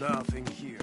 Nothing here.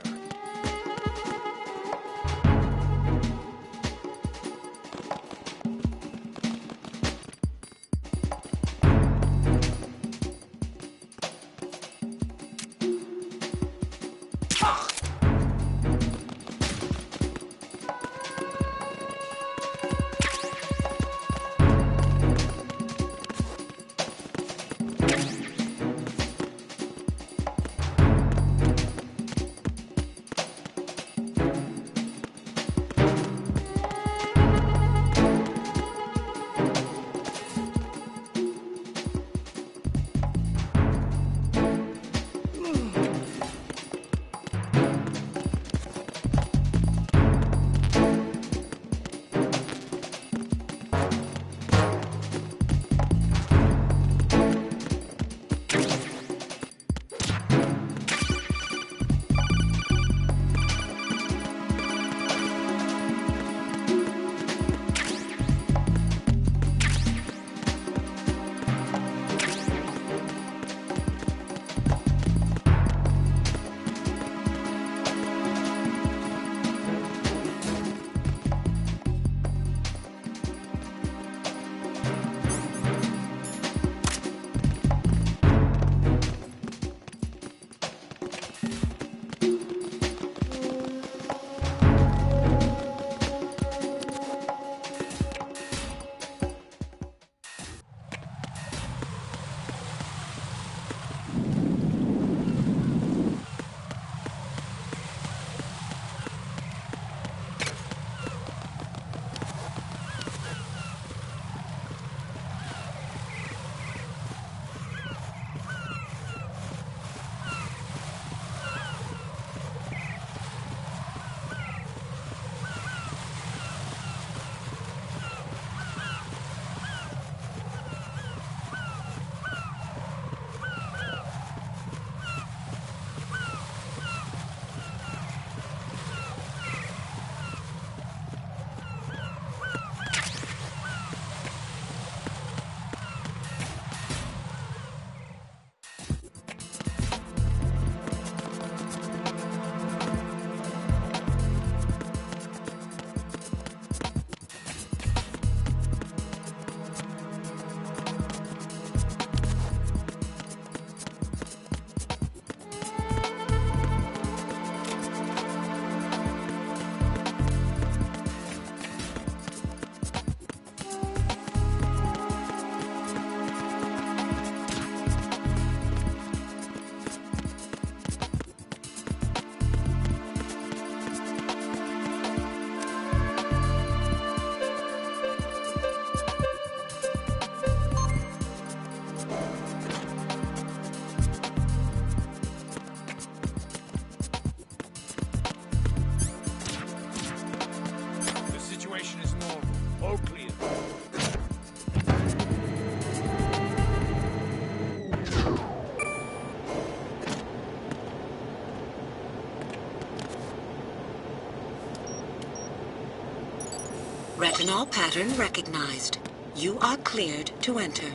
Retinol pattern recognized. You are cleared to enter.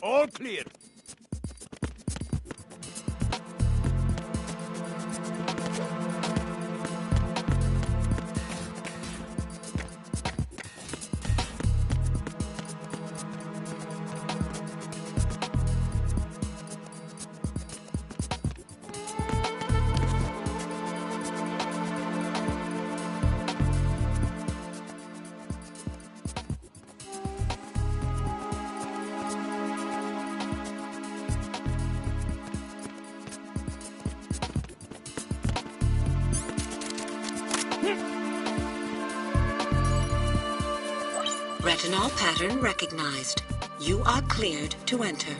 All clear. Retinol pattern recognized. You are cleared to enter.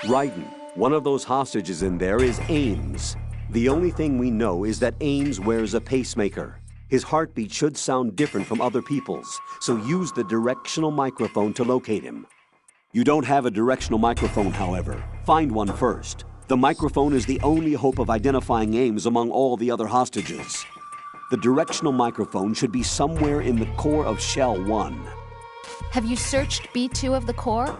Raiden, one of those hostages in there is Ames. The only thing we know is that Ames wears a pacemaker. His heartbeat should sound different from other people's, so use the directional microphone to locate him. You don't have a directional microphone, however. Find one first. The microphone is the only hope of identifying Ames among all the other hostages. The directional microphone should be somewhere in the core of Shell 1. Have you searched B2 of the core?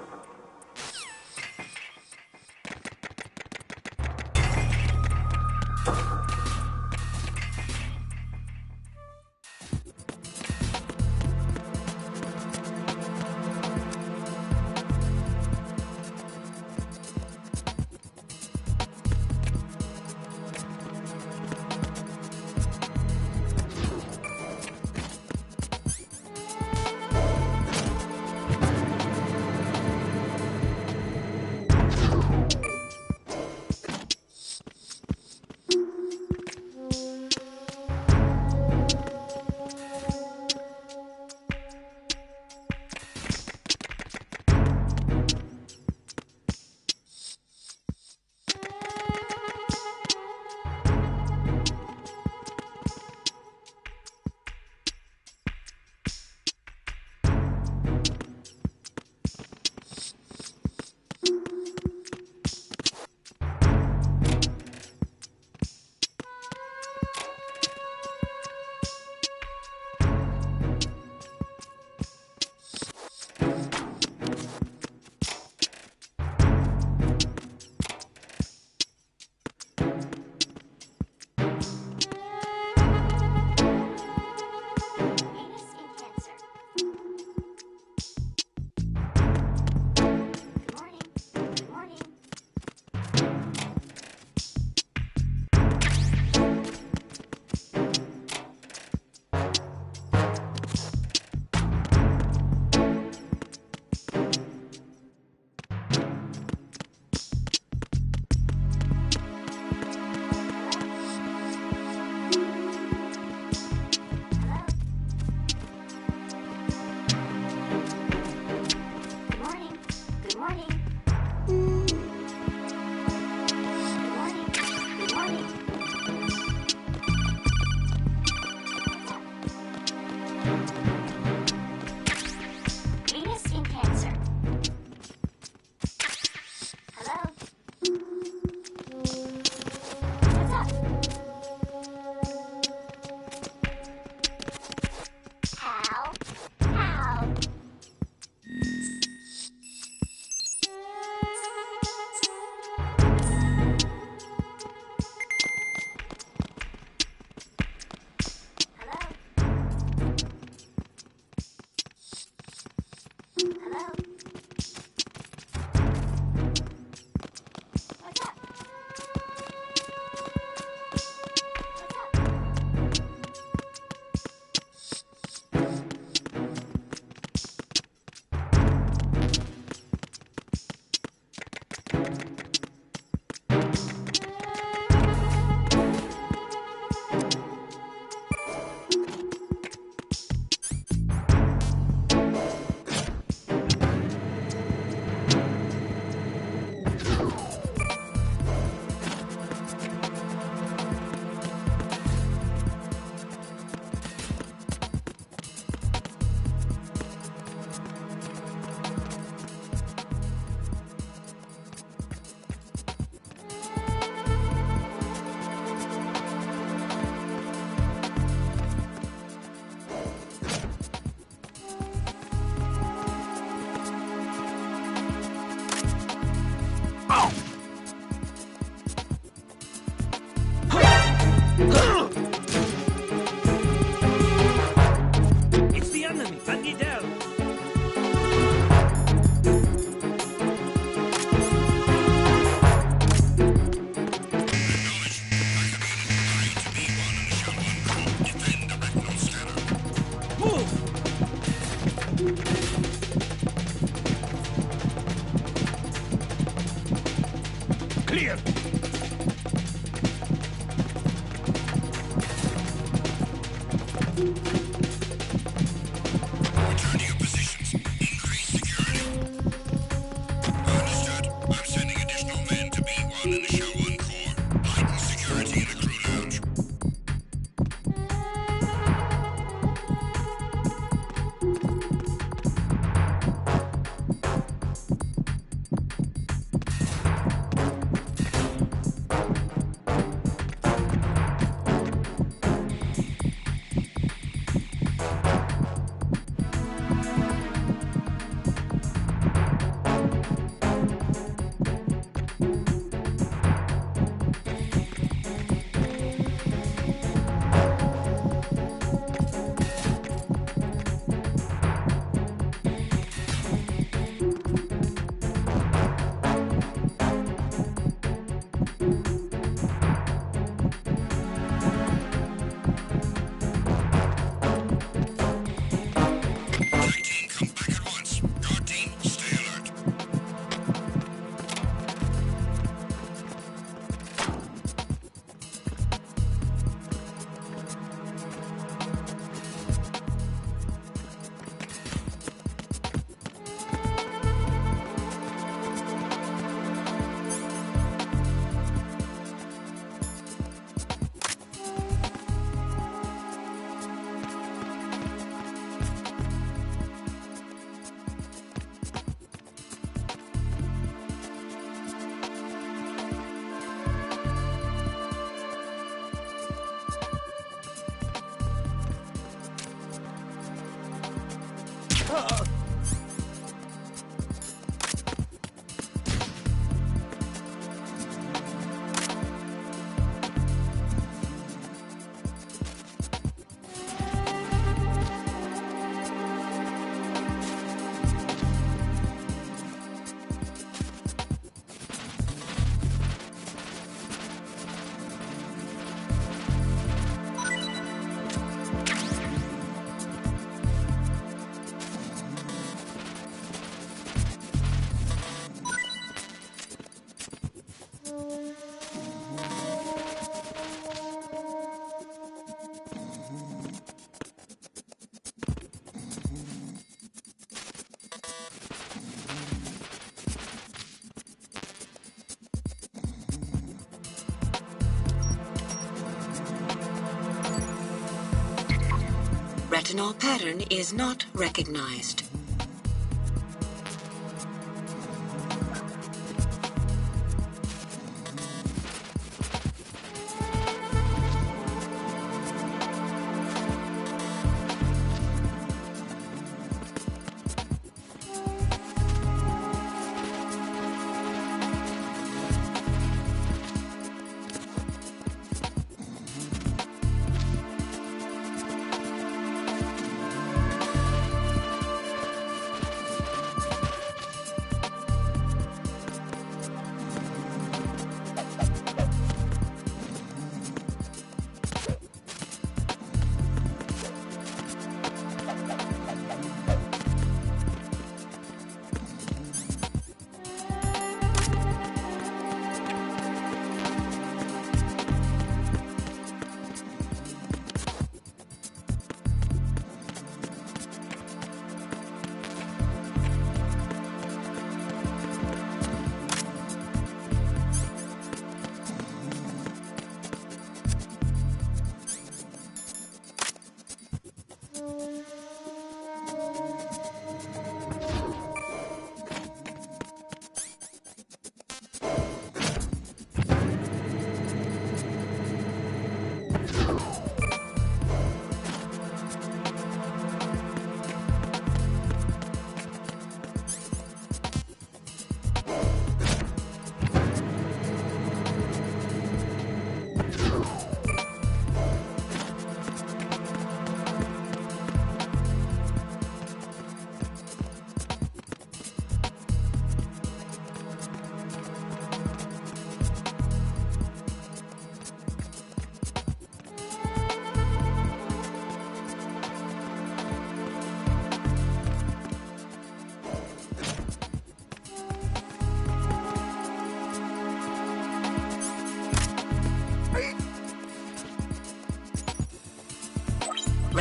Return to your positions. Increase security. Understood. I'm sending additional men to B1 and Eshel 1 Core. Heighten security in the crew lounge. Attack team, come back at once. Guard team, stay alert. Retinol pattern is not recognized.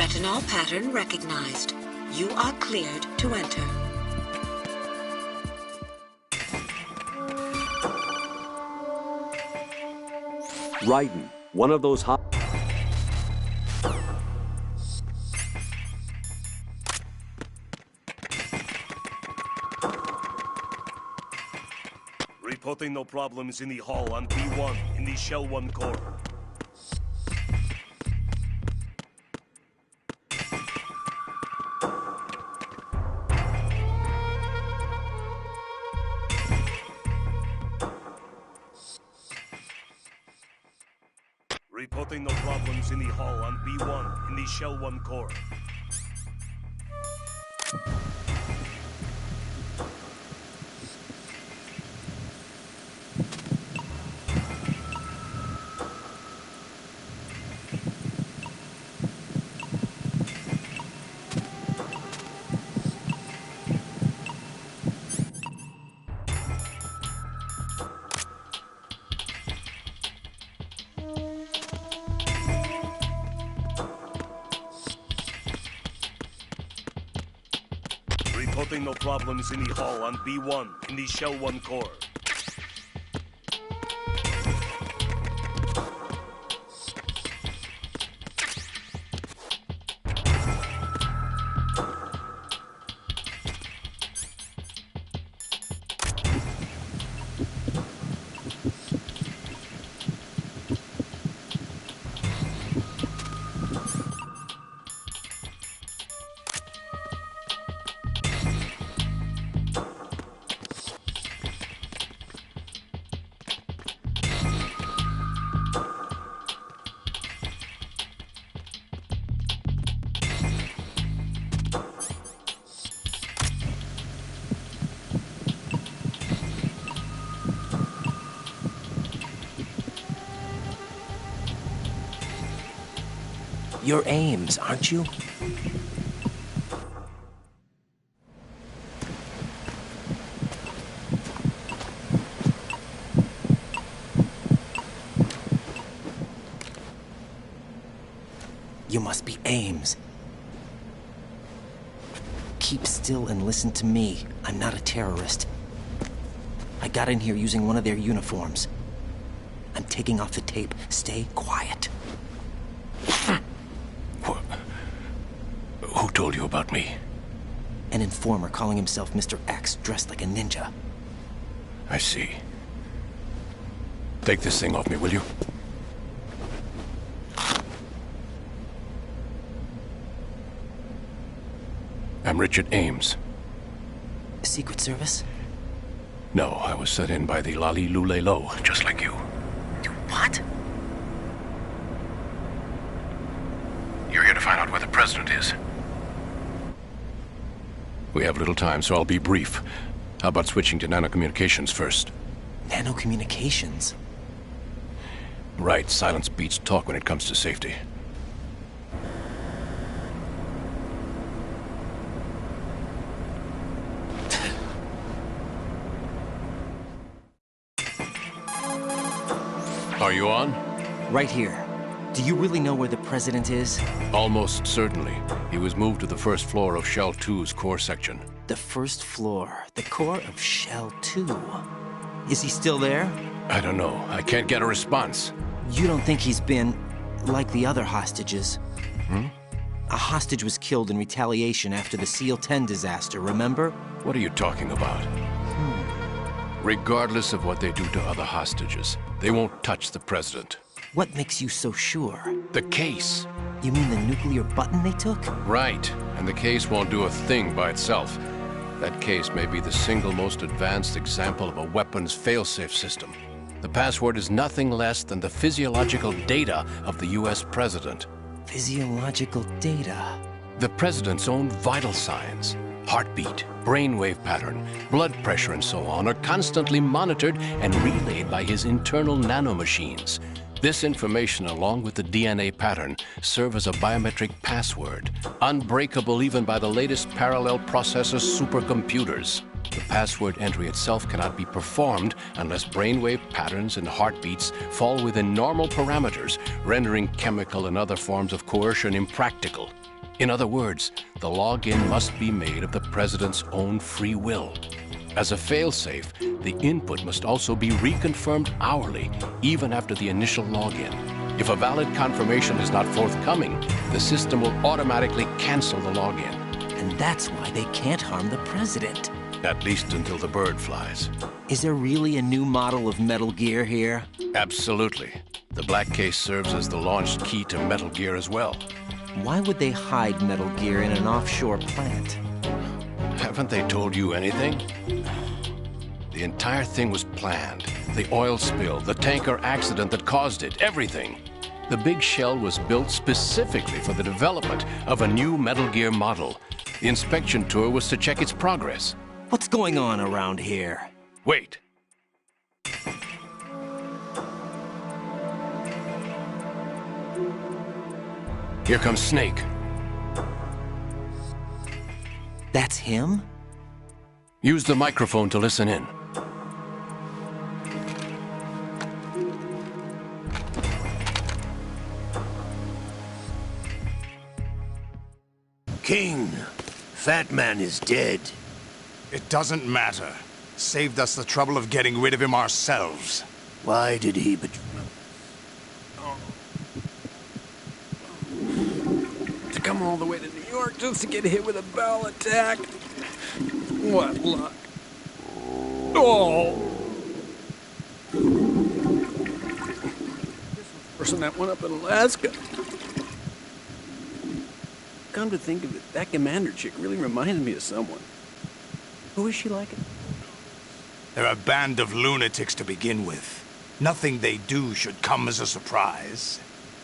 Retinol pattern recognized. You are cleared to enter. Raiden, one of those hot... Reporting no problems in the hall on B1 in the Shell 1 core. Reporting no problems in the hall on B1 in the Shell 1 core. Reporting no problems in the hall on B1 in the Shell 1 core. You're Ames, aren't you? You must be Ames. Keep still and listen to me. I'm not a terrorist. I got in here using one of their uniforms. I'm taking off the tape. Stay quiet. Who told you about me? An informer calling himself Mr. X, dressed like a ninja. I see. Take this thing off me, will you? I'm Richard Ames. Secret Service? No, I was sent in by the Lali Lule Lo, just like you. What? You're here to find out where the president is. We have little time, so I'll be brief. How about switching to nanocommunications first? Nanocommunications? Right, silence beats talk when it comes to safety. Are you on? Right here. Do you really know where the president is? Almost certainly. He was moved to the first floor of Shell 2's core section. The first floor. The core of Shell 2. Is he still there? I don't know. I can't get a response. You don't think he's been like the other hostages? A hostage was killed in retaliation after the SEAL 10 disaster, remember? What are you talking about? Regardless of what they do to other hostages, they won't touch the president. What makes you so sure? The case. You mean the nuclear button they took? Right. And the case won't do a thing by itself. That case may be the single most advanced example of a weapons failsafe system. The password is nothing less than the physiological data of the US president. Physiological data? The president's own vital signs, heartbeat, brainwave pattern, blood pressure, and so on, are constantly monitored and relayed by his internal nanomachines. This information, along with the DNA pattern, serve as a biometric password, unbreakable even by the latest parallel processor supercomputers. The password entry itself cannot be performed unless brainwave patterns and heartbeats fall within normal parameters, rendering chemical and other forms of coercion impractical. In other words, the login must be made of the President's own free will. As a failsafe, the input must also be reconfirmed hourly, even after the initial login. If a valid confirmation is not forthcoming, the system will automatically cancel the login. And that's why they can't harm the President. At least until the bird flies. Is there really a new model of Metal Gear here? Absolutely. The black case serves as the launch key to Metal Gear as well. Why would they hide Metal Gear in an offshore plant? Haven't they told you anything? The entire thing was planned. The oil spill, the tanker accident that caused it, everything. The big shell was built specifically for the development of a new Metal Gear model. The inspection tour was to check its progress. What's going on around here? Wait. Here comes Snake. That's him? Use the microphone to listen in. King, Fat Man is dead. It doesn't matter. Saved us the trouble of getting rid of him ourselves. Why did he To come all the way to New York just to get hit with a bowel attack? What luck. Oh! This was the person that went up in Alaska. Come to think of it, that commander chick really reminds me of someone. Who is she like? They're a band of lunatics to begin with. Nothing they do should come as a surprise.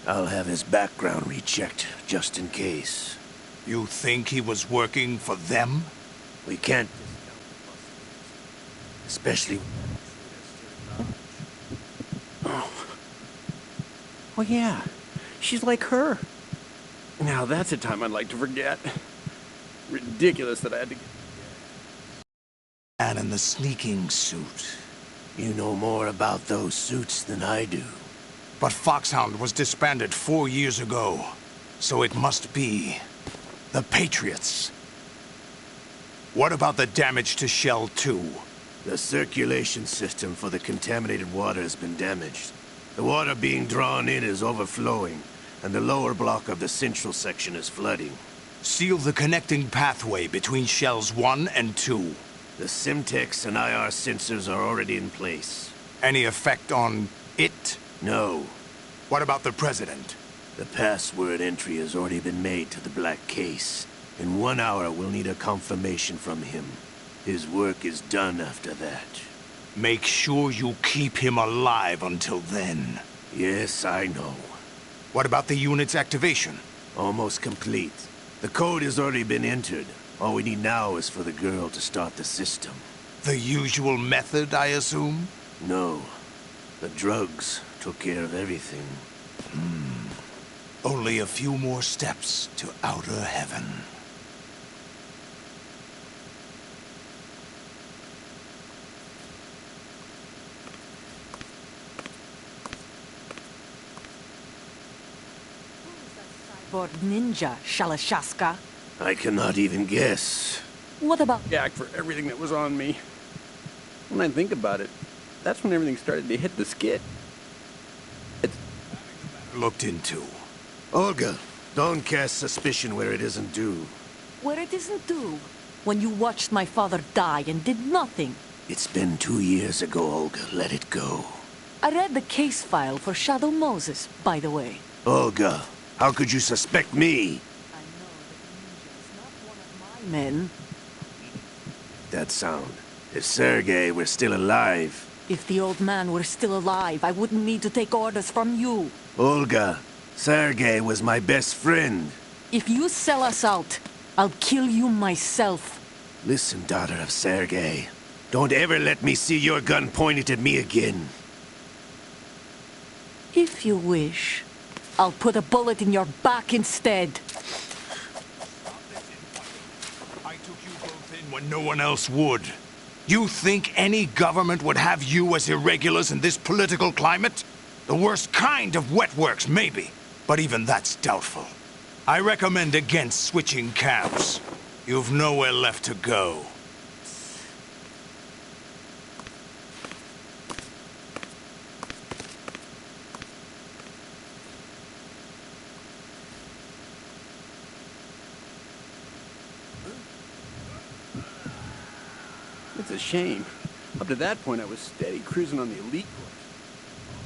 I'll have his background rechecked, just in case. You think he was working for them? We can't discount the possibilities. Especially... Oh yeah, she's like her. Now that's a time I'd like to forget. Ridiculous that I had to get... And in the sneaking suit. You know more about those suits than I do. But Foxhound was disbanded 4 years ago. So it must be... the Patriots. What about the damage to Shell 2? The circulation system for the contaminated water has been damaged. The water being drawn in is overflowing, and the lower block of the central section is flooding. Seal the connecting pathway between Shells 1 and 2. The Simtex and IR sensors are already in place. Any effect on it? No. What about the President? The password entry has already been made to the black case. In 1 hour, we'll need a confirmation from him. His work is done after that. Make sure you keep him alive until then. Yes, I know. What about the unit's activation? Almost complete. The code has already been entered. All we need now is for the girl to start the system. The usual method, I assume? No. The drugs took care of everything. Only a few more steps to outer heaven. Cyborg ninja, Shalashaska. I cannot even guess. What about... Yak for everything that was on me. When I think about it, that's when everything started to hit the skid. Looked into. Olga, don't cast suspicion where it isn't due. Where it isn't due? When you watched my father die and did nothing. It's been 2 years ago, Olga. Let it go. I read the case file for Shadow Moses, by the way. Olga, how could you suspect me? I know that the ninja is not one of my men. That sound. If Sergei were still alive... If the old man were still alive, I wouldn't need to take orders from you. Olga, Sergei was my best friend. If you sell us out, I'll kill you myself. Listen, daughter of Sergei. Don't ever let me see your gun pointed at me again. If you wish, I'll put a bullet in your back instead. I took you both in when no one else would. You think any government would have you as irregulars in this political climate? The worst kind of wet works, maybe. But even that's doubtful. I recommend against switching camps. You've nowhere left to go. It's a shame. Up to that point, I was steady cruising on the elite course.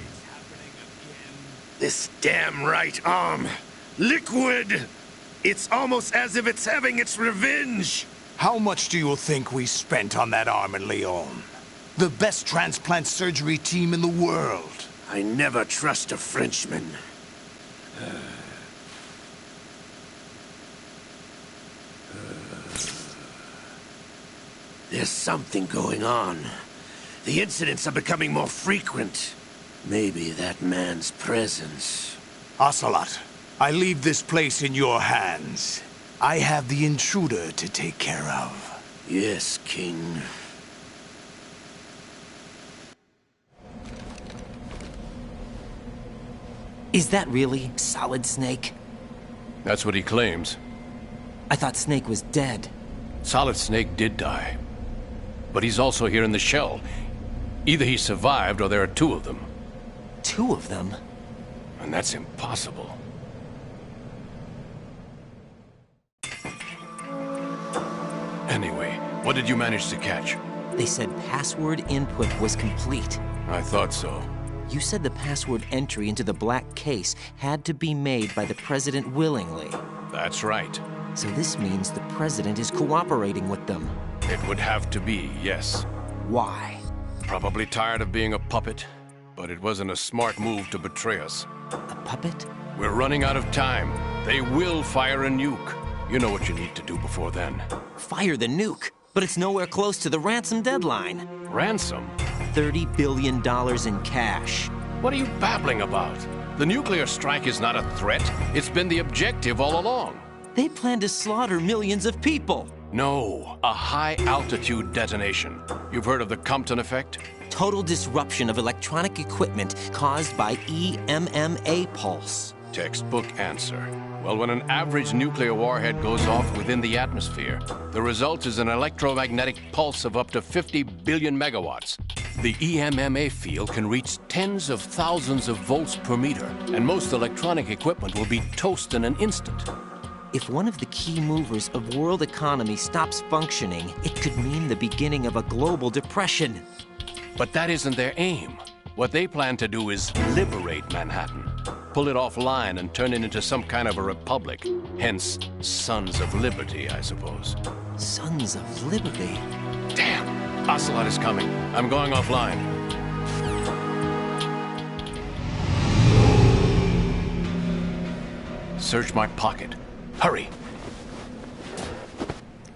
It's happening again. This damn right arm. Liquid! It's almost as if it's having its revenge! How much do you think we spent on that arm in Lyon? The best transplant surgery team in the world. I never trust a Frenchman. There's something going on. The incidents are becoming more frequent. Maybe that man's presence. Ocelot, I leave this place in your hands. I have the intruder to take care of. Yes, King. Is that really Solid Snake? That's what he claims. I thought Snake was dead. Solid Snake did die. But he's also here in the shell. Either he survived or there are two of them. Two of them? And that's impossible. Anyway, what did you manage to catch? They said password input was complete. I thought so. You said the password entry into the black case had to be made by the President willingly. That's right. So this means the President is cooperating with them. It would have to be, yes. Why? Probably tired of being a puppet, but it wasn't a smart move to betray us. A puppet? We're running out of time. They will fire a nuke. You know what you need to do before then. Fire the nuke? But it's nowhere close to the ransom deadline. Ransom? $30 billion in cash. What are you babbling about? The nuclear strike is not a threat. It's been the objective all along. They plan to slaughter millions of people. No, a high-altitude detonation. You've heard of the Compton effect? Total disruption of electronic equipment caused by EMMA pulse. Textbook answer. Well, when an average nuclear warhead goes off within the atmosphere, the result is an electromagnetic pulse of up to 50 billion megawatts. The EMMA field can reach tens of thousands of volts per meter, and most electronic equipment will be toast in an instant. If one of the key movers of world economy stops functioning, it could mean the beginning of a global depression. But that isn't their aim. What they plan to do is liberate Manhattan. Pull it offline and turn it into some kind of a republic. Hence, Sons of Liberty, I suppose. Sons of Liberty? Damn! Ocelot is coming. I'm going offline. Search my pocket. Hurry!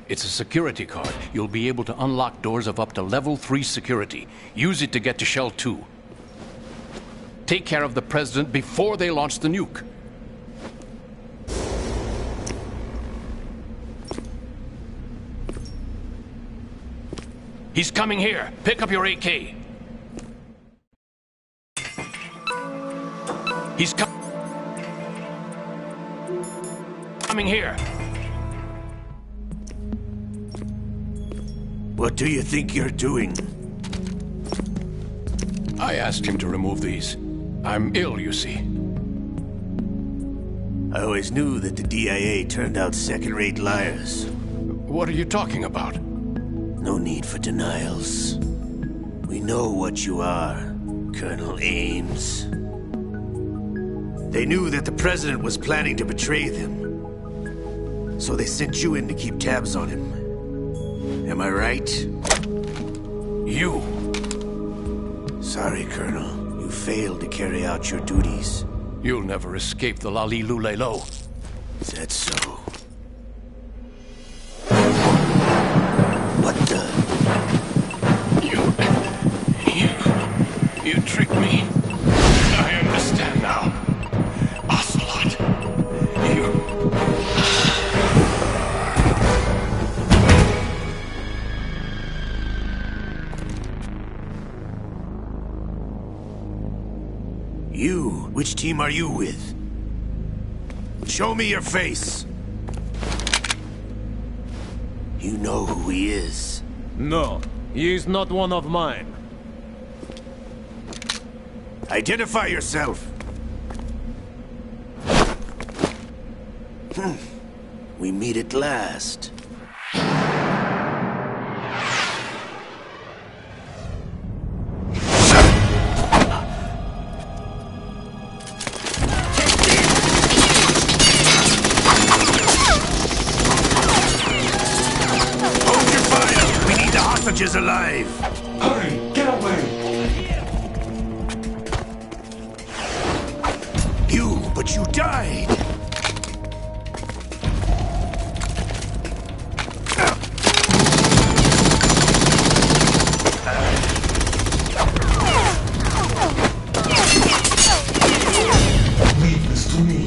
It's a security card. You'll be able to unlock doors of up to level 3 security. Use it to get to Shell 2. Take care of the President before they launch the nuke. He's coming here. Pick up your AK. He's coming here. What do you think you're doing? I asked him to remove these. I'm ill, you see. I always knew that the DIA turned out second-rate liars. What are you talking about? No need for denials. We know what you are, Colonel Ames. They knew that the President was planning to betray them. So they sent you in to keep tabs on him. Am I right? You. Sorry, Colonel. You failed to carry out your duties. You'll never escape the Lali Lulelo. Is that so? What the? You tricked me. I understand now. Ocelot. You? Which team are you with? Show me your face. You know who he is. No, he is not one of mine. Identify yourself. We meet at last. Hold your fire! We need the hostages alive! Hurry! Get away! But you died! Leave this to me.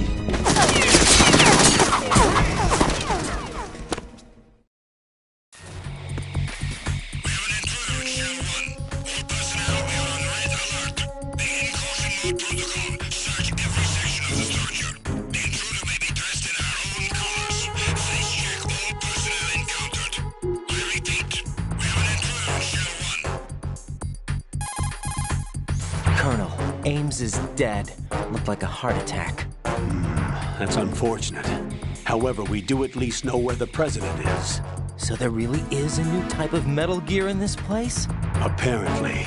Colonel, Ames is dead. Looked like a heart attack. That's unfortunate. However, we do at least know where the president is. So there really is a new type of Metal Gear in this place? Apparently.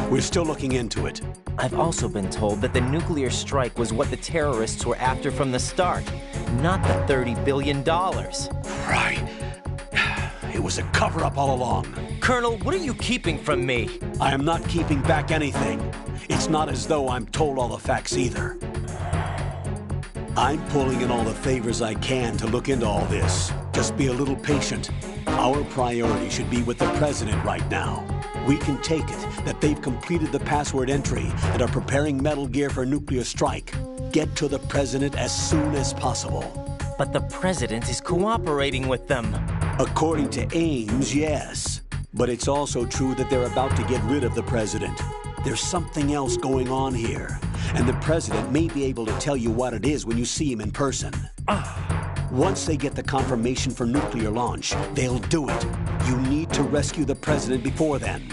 We're still looking into it. I've also been told that the nuclear strike was what the terrorists were after from the start, not the $30 billion. Right. It was a cover-up all along. Colonel, what are you keeping from me? I am not keeping back anything. It's not as though I'm told all the facts either. I'm pulling in all the favors I can to look into all this. Just be a little patient. Our priority should be with the president right now. We can take it that they've completed the password entry and are preparing Metal Gear for nuclear strike. Get to the president as soon as possible. But the president is cooperating with them. According to Ames, yes. But it's also true that they're about to get rid of the president. There's something else going on here, and the president may be able to tell you what it is when you see him in person. Once they get the confirmation for nuclear launch, they'll do it. You need to rescue the president before then.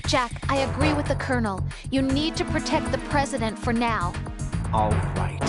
Jack, I agree with the Colonel. You need to protect the president for now. All right.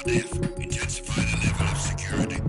Squad F. Intensify the level of security.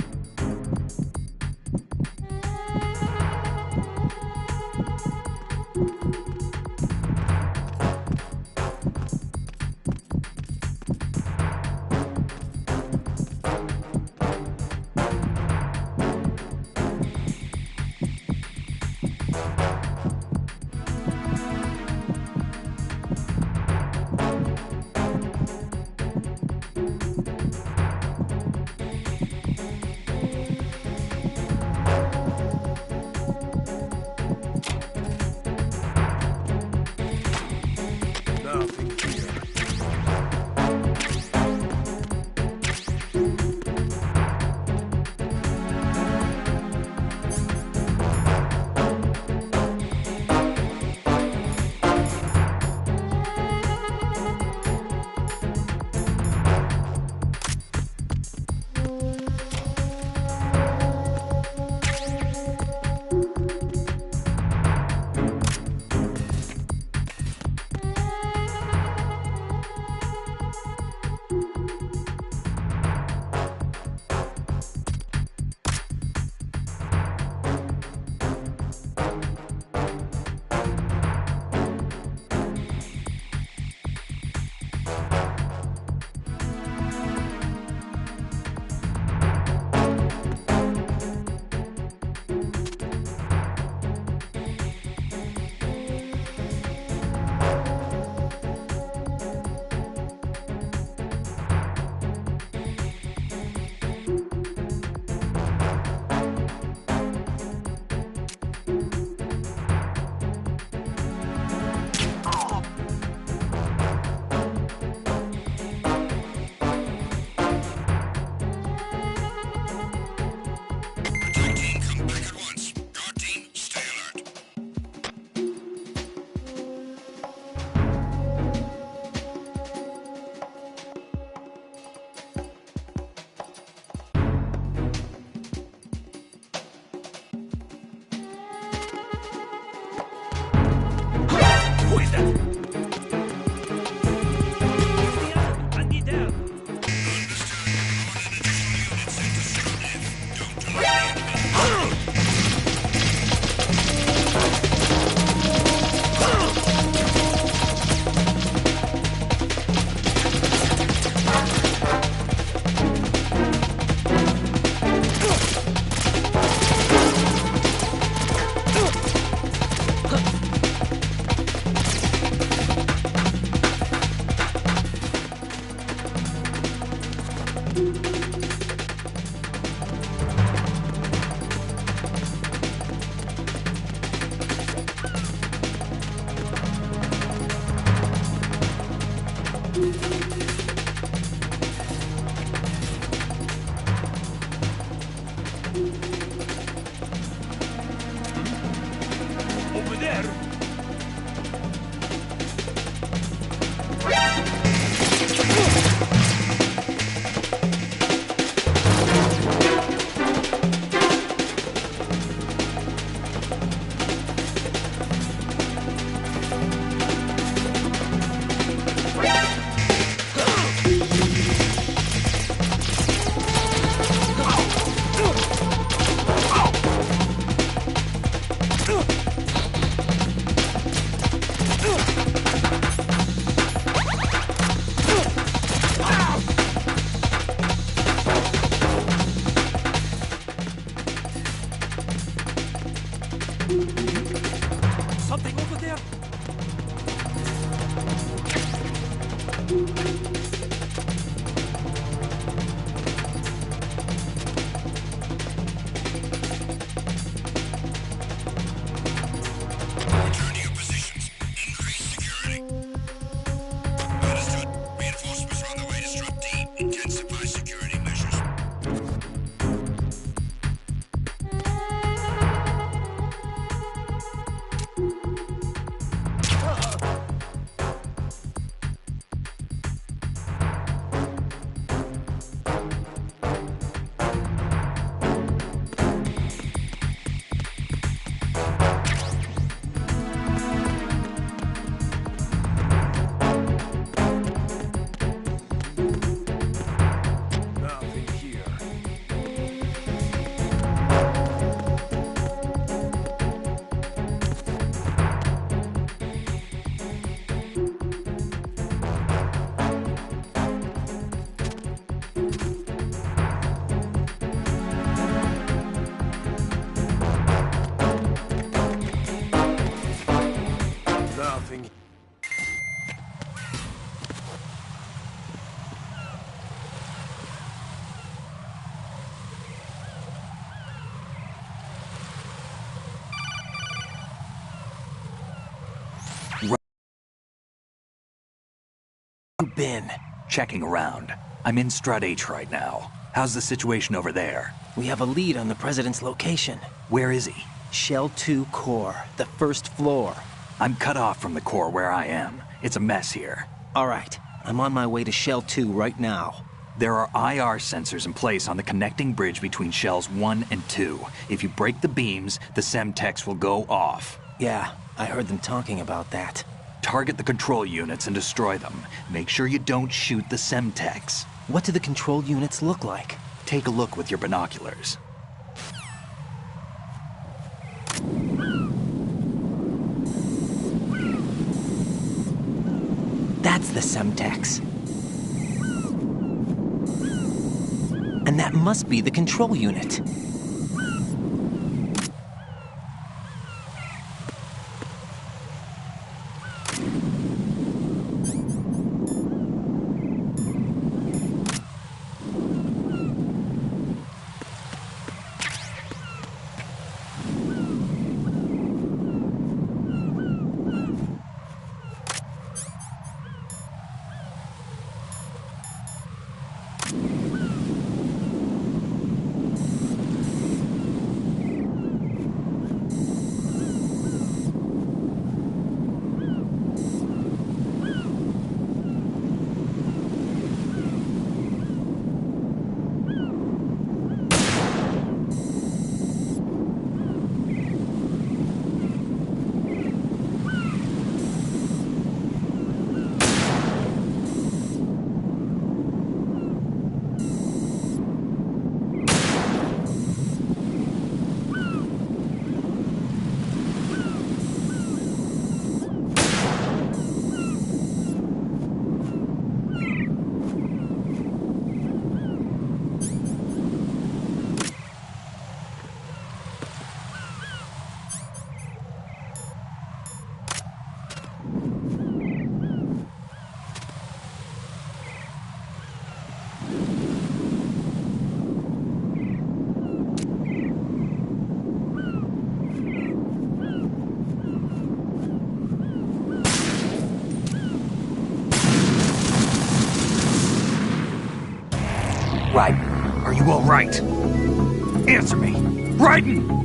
been? Checking around. I'm in Strut H right now. How's the situation over there? We have a lead on the President's location. Where is he? Shell 2 core, the first floor. I'm cut off from the core where I am. It's a mess here. All right, I'm on my way to Shell 2 right now. There are IR sensors in place on the connecting bridge between Shells 1 and 2. If you break the beams, the Semtex will go off. Yeah, I heard them talking about that. Target the control units and destroy them. Make sure you don't shoot the Semtex. What do the control units look like? Take a look with your binoculars. That's the Semtex. And that must be the control unit. Raiden, are you all right? Answer me! Raiden!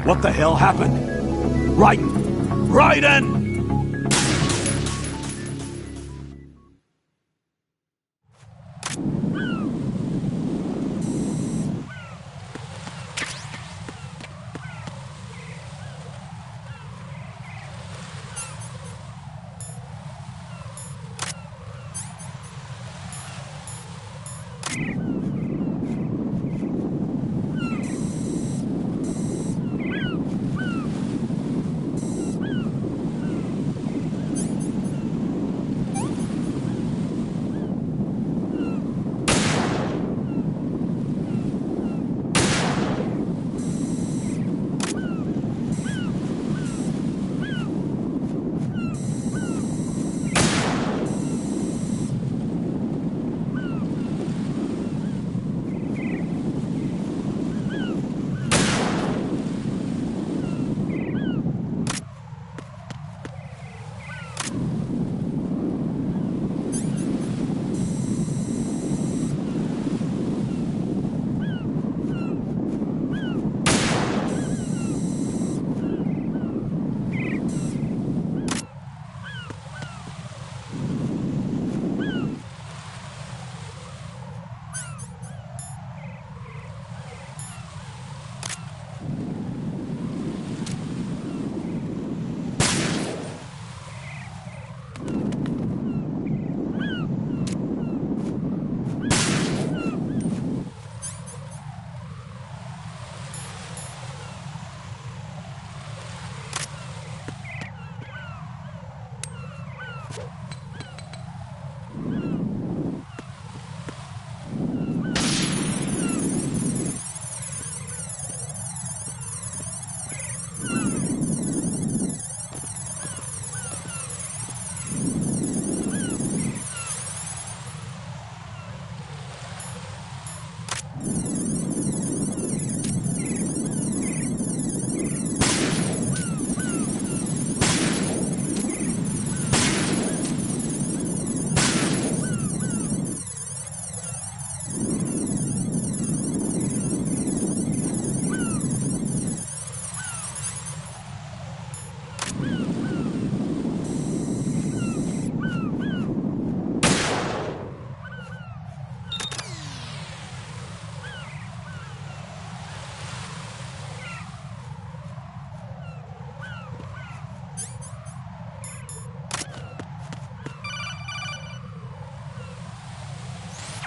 What the hell happened? Raiden! Raiden!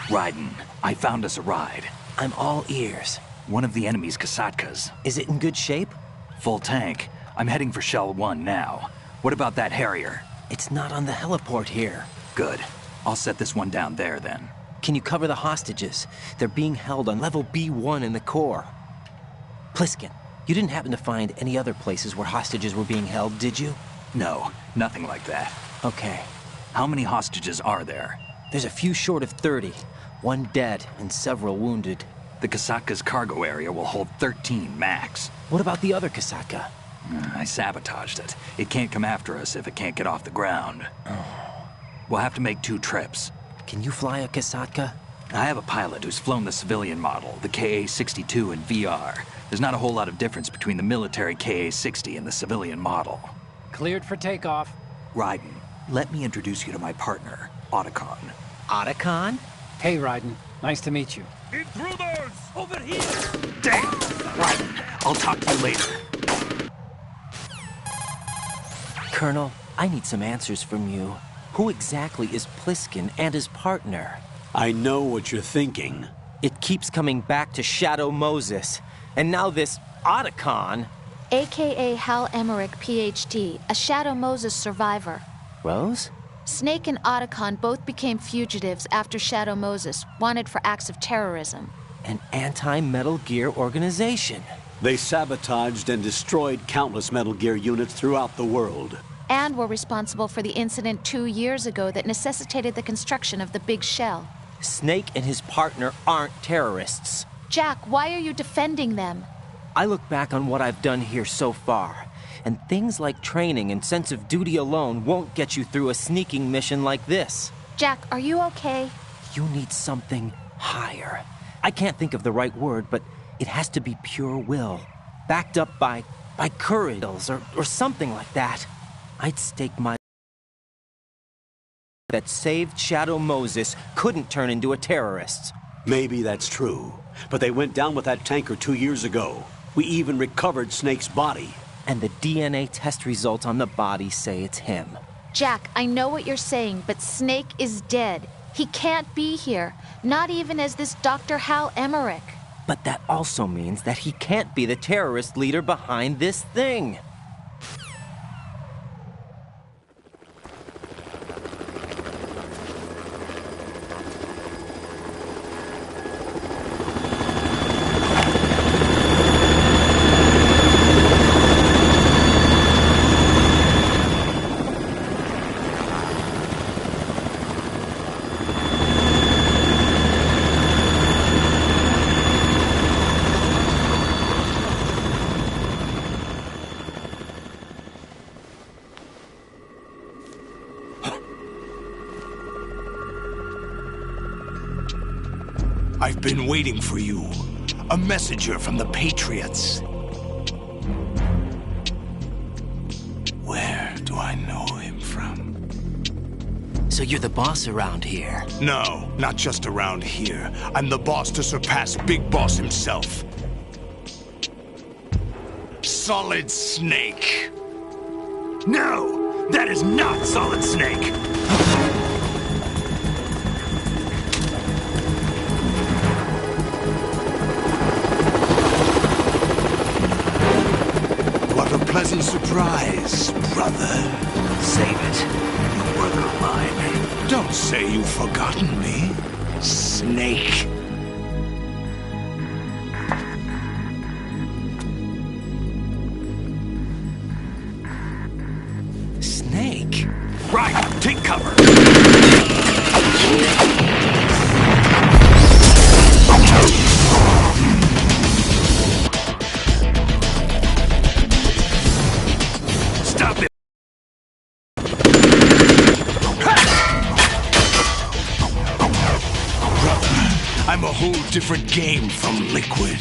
Raiden, I found us a ride. I'm all ears. One of the enemy's Kasatkas. Is it in good shape? Full tank. I'm heading for Shell 1 now. What about that Harrier? It's not on the heliport here. Good. I'll set this one down there then. Can you cover the hostages? They're being held on level B1 in the core. Pliskin, you didn't happen to find any other places where hostages were being held, did you? No, nothing like that. Okay. How many hostages are there? There's a few short of 30. One dead and several wounded. The Kasatka's cargo area will hold 13 max. What about the other Kasatka? I sabotaged it. It can't come after us if it can't get off the ground. We'll have to make 2 trips. Can you fly a Kasatka? I have a pilot who's flown the civilian model, the KA-62 in VR. There's not a whole lot of difference between the military KA-60 and the civilian model. Cleared for takeoff. Raiden, let me introduce you to my partner, Otacon. Otacon? Hey, Raiden. Nice to meet you. Intruders! Over here! Damn! Raiden, I'll talk to you later. Colonel, I need some answers from you. Who exactly is Pliskin and his partner? I know what you're thinking. It keeps coming back to Shadow Moses. And now this Otacon. AKA Hal Emmerich, PhD, a Shadow Moses survivor. Rose? Snake and Otacon both became fugitives after Shadow Moses, wanted for acts of terrorism. An anti-Metal Gear organization. They sabotaged and destroyed countless Metal Gear units throughout the world. And were responsible for the incident 2 years ago that necessitated the construction of the Big Shell. Snake and his partner aren't terrorists. Jack, why are you defending them? I look back on what I've done here so far, and things like training and sense of duty alone won't get you through a sneaking mission like this. Jack, are you okay? You need something higher. I can't think of the right word, but it has to be pure will. backed up by courage or something like that. I'd stake my that saved Shadow Moses couldn't turn into a terrorist. Maybe that's true, but they went down with that tanker 2 years ago. We even recovered Snake's body. And the DNA test results on the body say it's him. Jack, I know what you're saying, but Snake is dead. He can't be here, not even as this Dr. Hal Emmerich. But that also means that he can't be the terrorist leader behind this thing. I've been waiting for you. A messenger from the Patriots. Where do I know him from? So you're the boss around here? No, not just around here. I'm the boss to surpass Big Boss himself. Solid Snake. No, that is not Solid Snake. Pleasant surprise, brother. Save it. You work of mine. Don't say you've forgotten me, Snake. Snake? Right, take cover. I'm a whole different game from Liquid.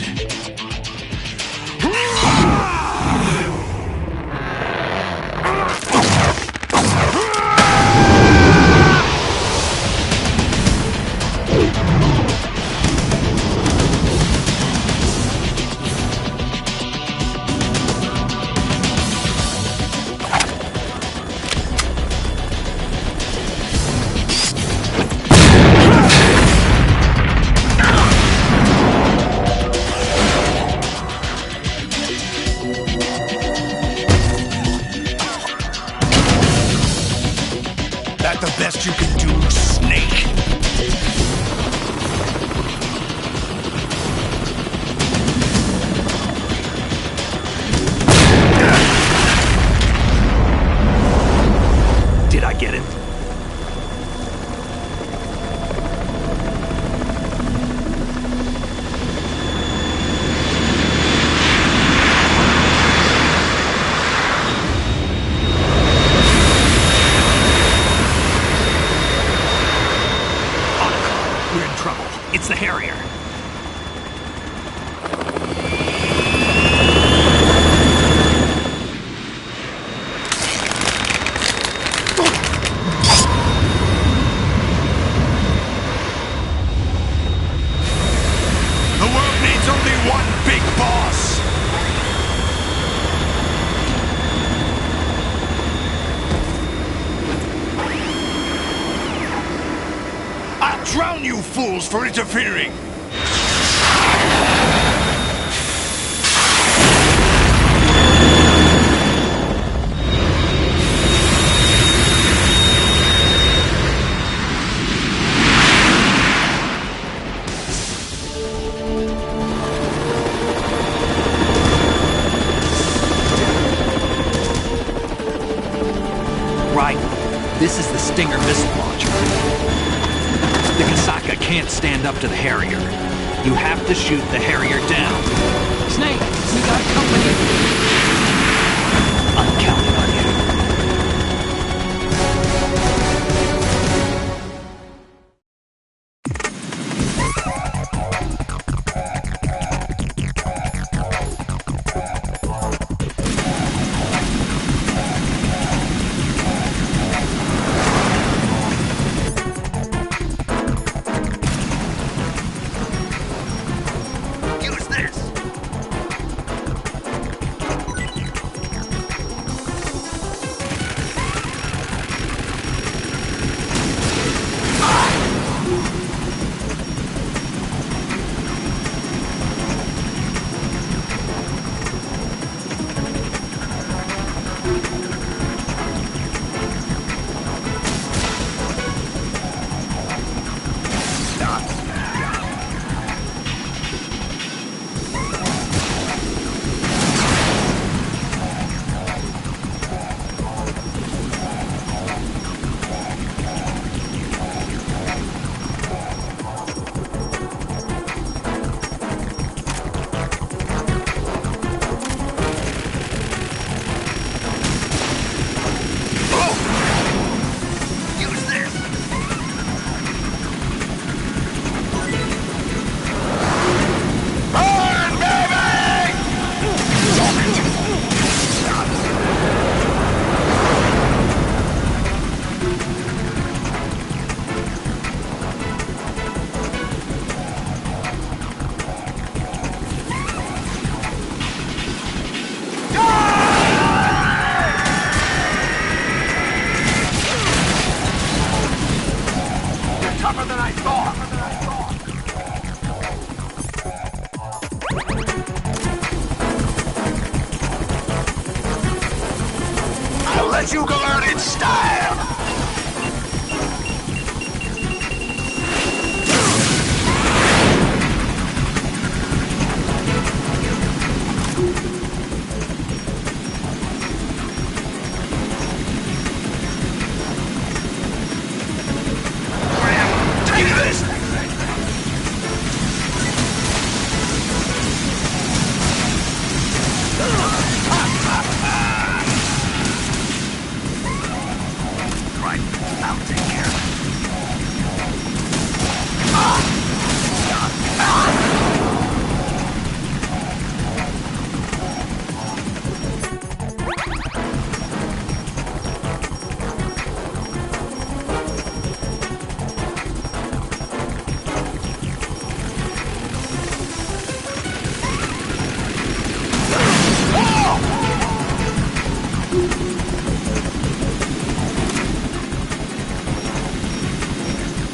The best you can do, Snake. Did I get it? It's the Harrier. The world needs only one big boss. I'll drown you fools for interfering! Right. This is the Stinger missile launcher. The Kasaka can't stand up to the Harrier. You have to shoot the Harrier down. Snake, we got company. I'm counting on you. tougher than I thought. I'll let you go out in style.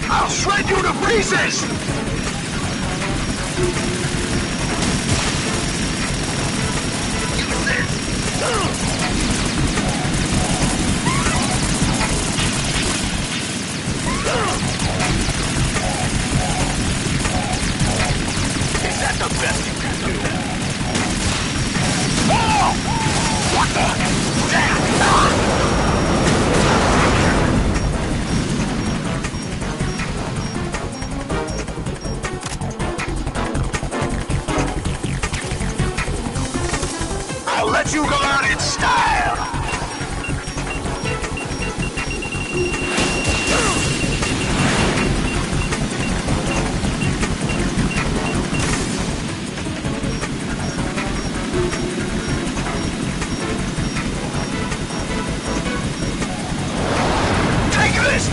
I'll shred you to pieces! Use this! Is that the best you can do? Oh! What the? Damn! I'll let you go out in style! Take this!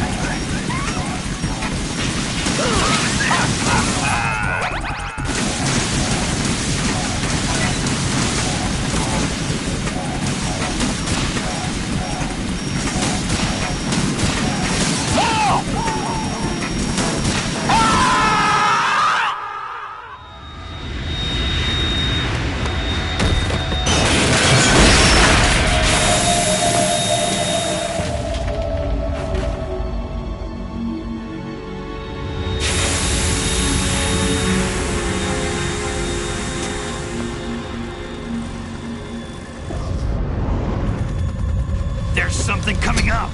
There's something coming up!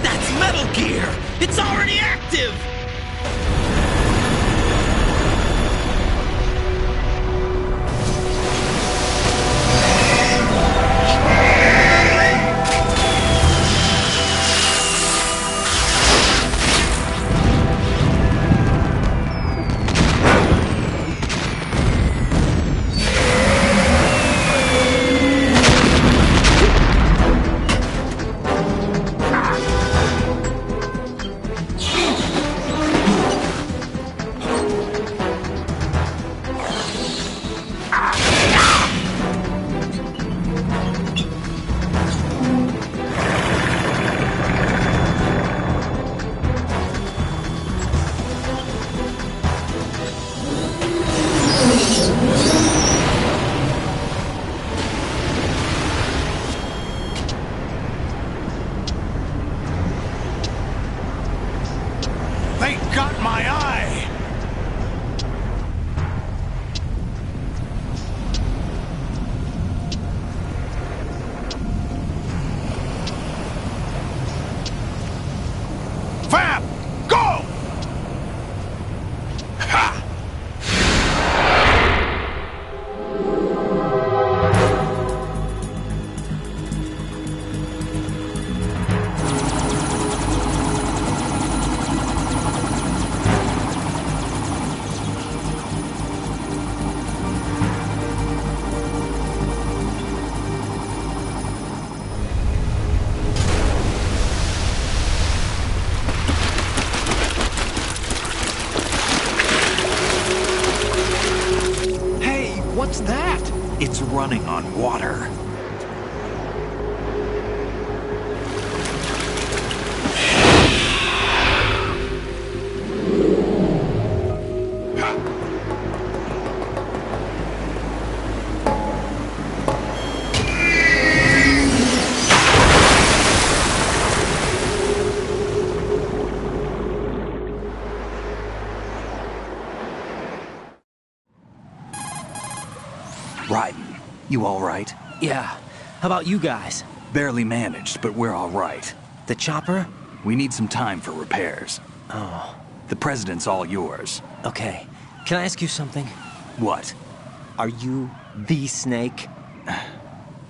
That's Metal Gear! It's already active! They got my eye! Fab! Go! Ha! It's running on water. Raiden, you all right? Yeah. How about you guys? Barely managed, but we're all right. The chopper? We need some time for repairs. Oh. The president's all yours. Okay. Can I ask you something? What? Are you the Snake?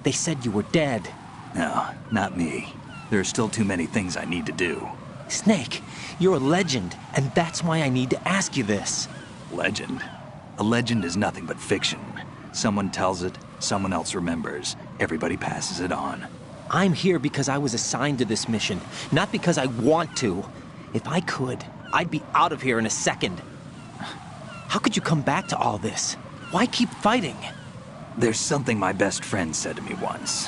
They said you were dead. No, not me. There are still too many things I need to do. Snake, you're a legend, and that's why I need to ask you this. Legend? A legend is nothing but fiction. Someone tells it, someone else remembers. Everybody passes it on. I'm here because I was assigned to this mission, not because I want to. If I could, I'd be out of here in a second. How could you come back to all this? Why keep fighting? There's something my best friend said to me once.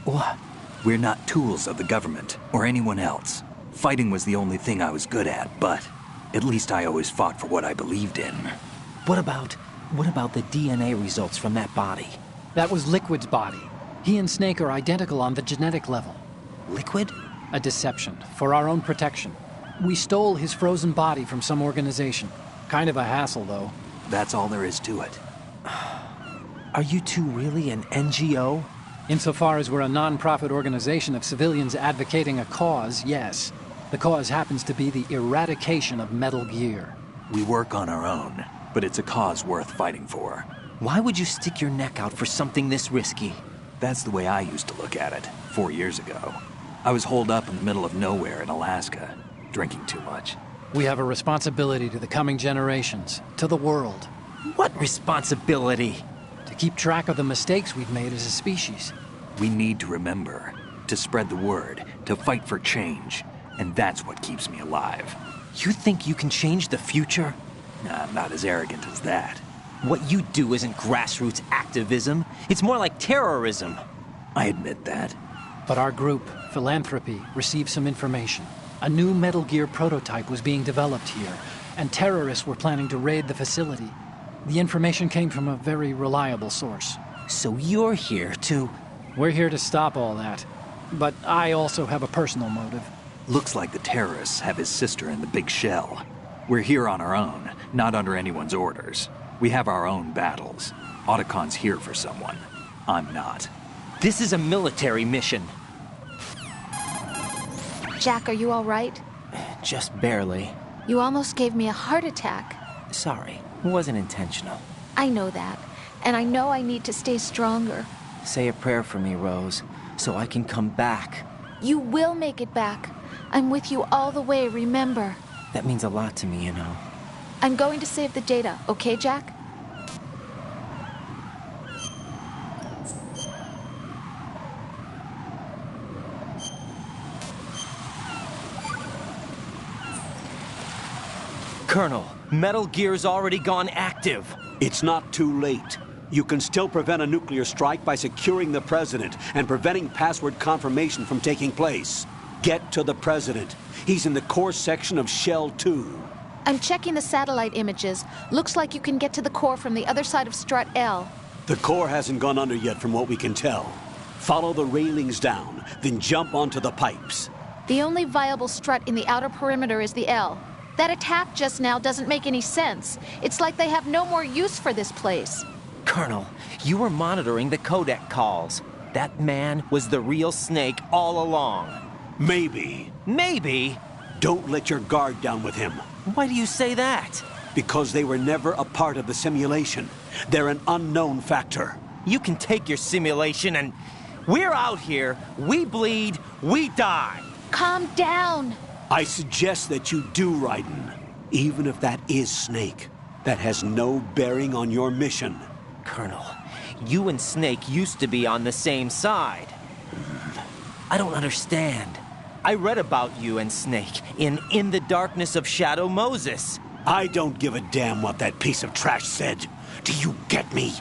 What? We're not tools of the government or anyone else. Fighting was the only thing I was good at, but at least I always fought for what I believed in. What about the DNA results from that body? That was Liquid's body. He and Snake are identical on the genetic level. Liquid? A deception, for our own protection. We stole his frozen body from some organization. Kind of a hassle, though. That's all there is to it. Are you two really an NGO? Insofar as we're a non-profit organization of civilians advocating a cause, yes. The cause happens to be the eradication of Metal Gear. We work on our own, but it's a cause worth fighting for. Why would you stick your neck out for something this risky? That's the way I used to look at it, 4 years ago. I was holed up in the middle of nowhere in Alaska, drinking too much. We have a responsibility to the coming generations, to the world. What responsibility? To keep track of the mistakes we've made as a species. We need to remember, to spread the word, to fight for change. And that's what keeps me alive. You think you can change the future? Nah, I'm not as arrogant as that. What you do isn't grassroots activism. It's more like terrorism. I admit that. But our group, Philanthropy, received some information. A new Metal Gear prototype was being developed here, and terrorists were planning to raid the facility. The information came from a very reliable source. So you're here to... We're here to stop all that. But I also have a personal motive. Looks like the terrorists have his sister in the big shell. We're here on our own, not under anyone's orders. We have our own battles. Otacon's here for someone. I'm not. This is a military mission. Jack, are you all right? Just barely. You almost gave me a heart attack. Sorry, it wasn't intentional. I know that, and I know I need to stay stronger. Say a prayer for me, Rose, so I can come back. You will make it back. I'm with you all the way, remember? That means a lot to me, you know. I'm going to save the data, okay, Jack? Colonel, Metal Gear's already gone active. It's not too late. You can still prevent a nuclear strike by securing the president and preventing password confirmation from taking place. Get to the president. He's in the core section of Shell 2. I'm checking the satellite images. Looks like you can get to the core from the other side of Strut L. The core hasn't gone under yet from what we can tell. Follow the railings down, then jump onto the pipes. The only viable strut in the outer perimeter is the L. That attack just now doesn't make any sense. It's like they have no more use for this place. Colonel, you were monitoring the codec calls. That man was the real Snake all along. Maybe. Maybe? Don't let your guard down with him. Why do you say that? Because they were never a part of the simulation. They're an unknown factor. You can take your simulation and... We're out here, we bleed, we die. Calm down. I suggest that you do, Raiden. Even if that is Snake. That has no bearing on your mission. Colonel, you and Snake used to be on the same side. I don't understand. I read about you and Snake in the Darkness of Shadow Moses. I don't give a damn what that piece of trash said. Do you get me?